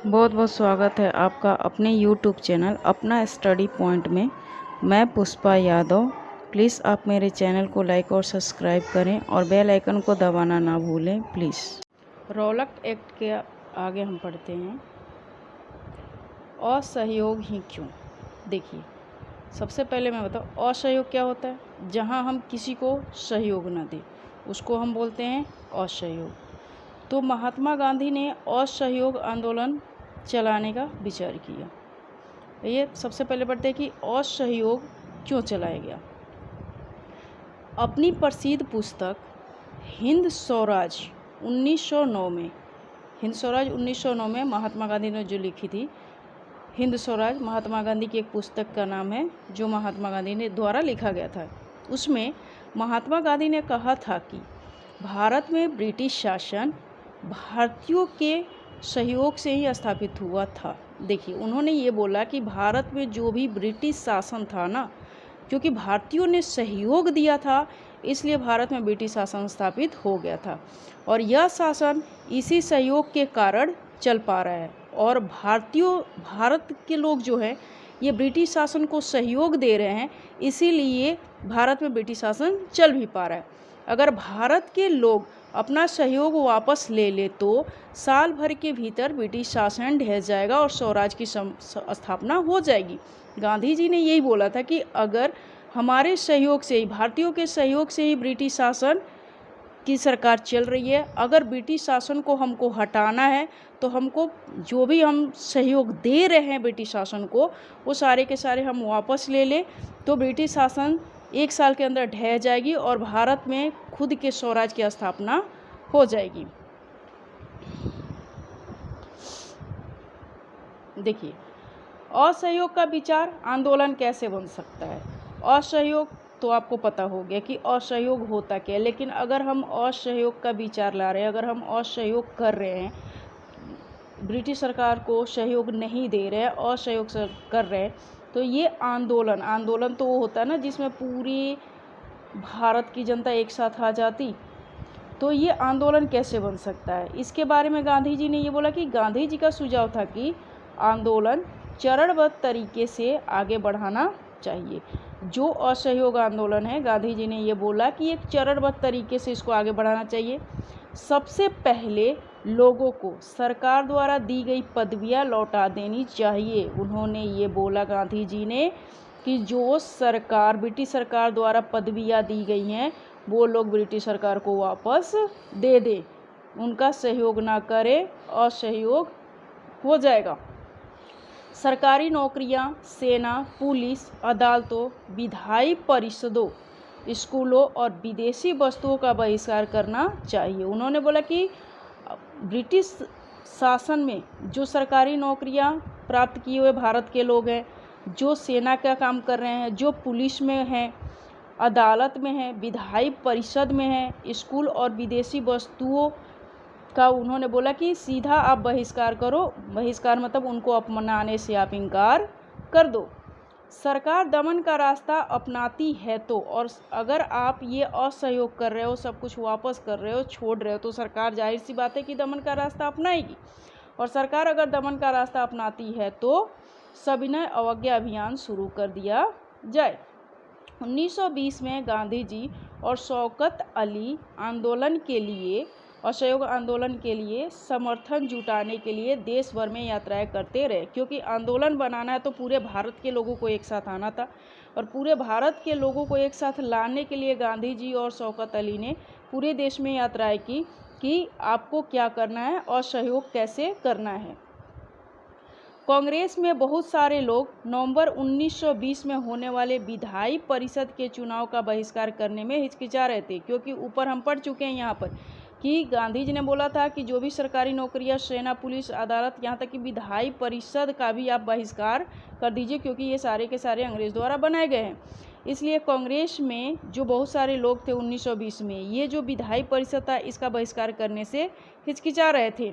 बहुत बहुत स्वागत है आपका अपने YouTube चैनल अपना स्टडी पॉइंट में। मैं पुष्पा यादव। प्लीज़ आप मेरे चैनल को लाइक और सब्सक्राइब करें और बेल आइकन को दबाना ना भूलें प्लीज़। रौलट एक्ट के आगे हम पढ़ते हैं असहयोग ही क्यों। देखिए, सबसे पहले मैं बताऊँ असहयोग क्या होता है। जहाँ हम किसी को सहयोग न दें उसको हम बोलते हैं असहयोग। तो महात्मा गांधी ने असहयोग आंदोलन चलाने का विचार किया। ये सबसे पहले पढ़ते हैं कि असहयोग क्यों चलाया गया। अपनी प्रसिद्ध पुस्तक हिंद स्वराज 1909 में हिंद स्वराज 1909 में महात्मा गांधी ने जो लिखी थी हिंद स्वराज, महात्मा गांधी की एक पुस्तक का नाम है जो महात्मा गांधी ने द्वारा लिखा गया था। उसमें महात्मा गांधी ने कहा था कि भारत में ब्रिटिश शासन भारतीयों के सहयोग से ही स्थापित हुआ था। देखिए, उन्होंने ये बोला कि भारत में जो भी ब्रिटिश शासन था ना, क्योंकि भारतीयों ने सहयोग दिया था इसलिए भारत में ब्रिटिश शासन स्थापित हो गया था और यह शासन इसी सहयोग के कारण चल पा रहा है। और भारत के लोग जो हैं ये ब्रिटिश शासन को सहयोग दे रहे हैं, इसीलिए भारत में ब्रिटिश शासन चल भी पा रहा है। अगर भारत के लोग अपना सहयोग वापस ले ले तो साल भर के भीतर ब्रिटिश शासन ढह जाएगा और स्वराज की स्थापना हो जाएगी। गांधी जी ने यही बोला था कि अगर हमारे सहयोग से ही, भारतीयों के सहयोग से ही ब्रिटिश शासन की सरकार चल रही है, अगर ब्रिटिश शासन को हमको हटाना है तो हमको जो भी हम सहयोग दे रहे हैं ब्रिटिश शासन को वो सारे के सारे हम वापस ले लें तो ब्रिटिश शासन 1 साल के अंदर ढह जाएगी और भारत में खुद के स्वराज की स्थापना हो जाएगी। देखिए, असहयोग का विचार आंदोलन कैसे बन सकता है। असहयोग तो आपको पता हो गया कि असहयोग होता क्या है, लेकिन अगर हम असहयोग का विचार ला रहे हैं, अगर हम असहयोग कर रहे हैं, ब्रिटिश सरकार को सहयोग नहीं दे रहे हैं, असहयोग कर रहे हैं, तो ये आंदोलन तो वो होता है ना जिसमें पूरी भारत की जनता एक साथ आ जाती। तो ये आंदोलन कैसे बन सकता है, इसके बारे में गांधी जी ने ये बोला कि गांधी जी का सुझाव था कि आंदोलन चरणबद्ध तरीके से आगे बढ़ाना चाहिए। जो असहयोग आंदोलन है, गांधी जी ने ये बोला कि एक चरणबद्ध तरीके से इसको आगे बढ़ाना चाहिए। सबसे पहले लोगों को सरकार द्वारा दी गई पदवियां लौटा देनी चाहिए। उन्होंने ये बोला गांधी जी ने कि जो ब्रिटिश सरकार द्वारा पदवियां दी गई हैं वो लोग ब्रिटिश सरकार को वापस दे दे, उनका सहयोग ना करे, असहयोग हो जाएगा। सरकारी नौकरियां, सेना, पुलिस, अदालतों, विधायी परिषदों, स्कूलों और विदेशी वस्तुओं का बहिष्कार करना चाहिए। उन्होंने बोला कि ब्रिटिश शासन में जो सरकारी नौकरियां प्राप्त किए हुए भारत के लोग हैं, जो सेना का काम कर रहे हैं, जो पुलिस में हैं, अदालत में हैं, विधायी परिषद में हैं, स्कूल और विदेशी वस्तुओं का उन्होंने बोला कि सीधा आप बहिष्कार करो। बहिष्कार मतलब उनको अपनाने से आप इनकार कर दो। सरकार दमन का रास्ता अपनाती है तो, और अगर आप ये असहयोग कर रहे हो, सब कुछ वापस कर रहे हो, छोड़ रहे हो, तो सरकार जाहिर सी बात है कि दमन का रास्ता अपनाएगी। और सरकार अगर दमन का रास्ता अपनाती है तो सविनय अवज्ञा अभियान शुरू कर दिया जाए। 1920 में गांधी जी और शौकत अली असहयोग आंदोलन के लिए समर्थन जुटाने के लिए देश भर में यात्राएं करते रहे, क्योंकि आंदोलन बनाना है तो पूरे भारत के लोगों को एक साथ आना था। और पूरे भारत के लोगों को एक साथ लाने के लिए गांधी जी और शौकत अली ने पूरे देश में यात्राएं की कि आपको क्या करना है, असहयोग कैसे करना है। कांग्रेस में बहुत सारे लोग नवंबर 1920 में होने वाले विधायी परिषद के चुनाव का बहिष्कार करने में हिचकिचा रहे थे, क्योंकि ऊपर हम पढ़ चुके हैं यहाँ पर कि गांधी जी ने बोला था कि जो भी सरकारी नौकरियां, सेना, पुलिस, अदालत, यहाँ तक कि विधायी परिषद का भी आप बहिष्कार कर दीजिए, क्योंकि ये सारे के सारे अंग्रेज द्वारा बनाए गए हैं। इसलिए कांग्रेस में जो बहुत सारे लोग थे 1920 में, ये जो विधायी परिषद था इसका बहिष्कार करने से हिचकिचा रहे थे।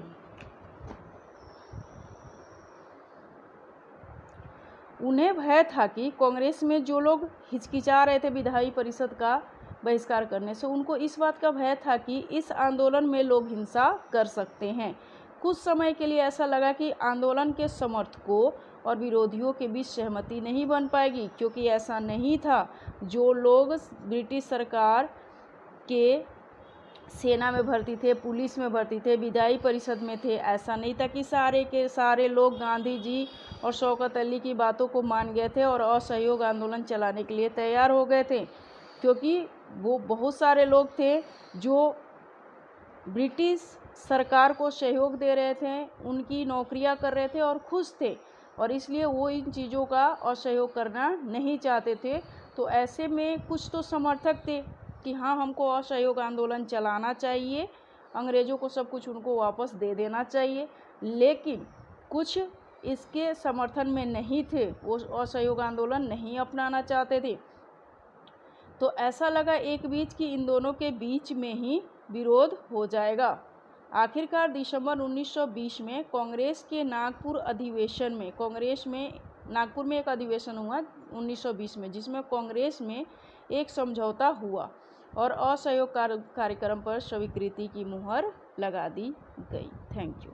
उन्हें भय था कि कांग्रेस में जो लोग हिचकिचा रहे थे विधायी परिषद का बहिष्कार करने से, उनको इस बात का भय था कि इस आंदोलन में लोग हिंसा कर सकते हैं। कुछ समय के लिए ऐसा लगा कि आंदोलन के समर्थकों और विरोधियों के बीच सहमति नहीं बन पाएगी, क्योंकि ऐसा नहीं था। जो लोग ब्रिटिश सरकार के सेना में भर्ती थे, पुलिस में भर्ती थे, विधायी परिषद में थे, ऐसा नहीं था कि सारे के सारे लोग गांधी जी और शौकत अली की बातों को मान गए थे और असहयोग आंदोलन चलाने के लिए तैयार हो गए थे, क्योंकि वो बहुत सारे लोग थे जो ब्रिटिश सरकार को सहयोग दे रहे थे, उनकी नौकरियां कर रहे थे और खुश थे, और इसलिए वो इन चीज़ों का असहयोग करना नहीं चाहते थे। तो ऐसे में कुछ तो समर्थक थे कि हाँ, हमको असहयोग आंदोलन चलाना चाहिए, अंग्रेज़ों को सब कुछ उनको वापस दे देना चाहिए, लेकिन कुछ इसके समर्थन में नहीं थे, वो असहयोग आंदोलन नहीं अपनाना चाहते थे। तो ऐसा लगा एक बीच कि इन दोनों के बीच में ही विरोध हो जाएगा। आखिरकार दिसंबर 1920 में कांग्रेस के नागपुर अधिवेशन में नागपुर में एक अधिवेशन हुआ 1920 में, जिसमें कांग्रेस में एक समझौता हुआ और असहयोग कार्यक्रम पर स्वीकृति की मुहर लगा दी गई। Thank you.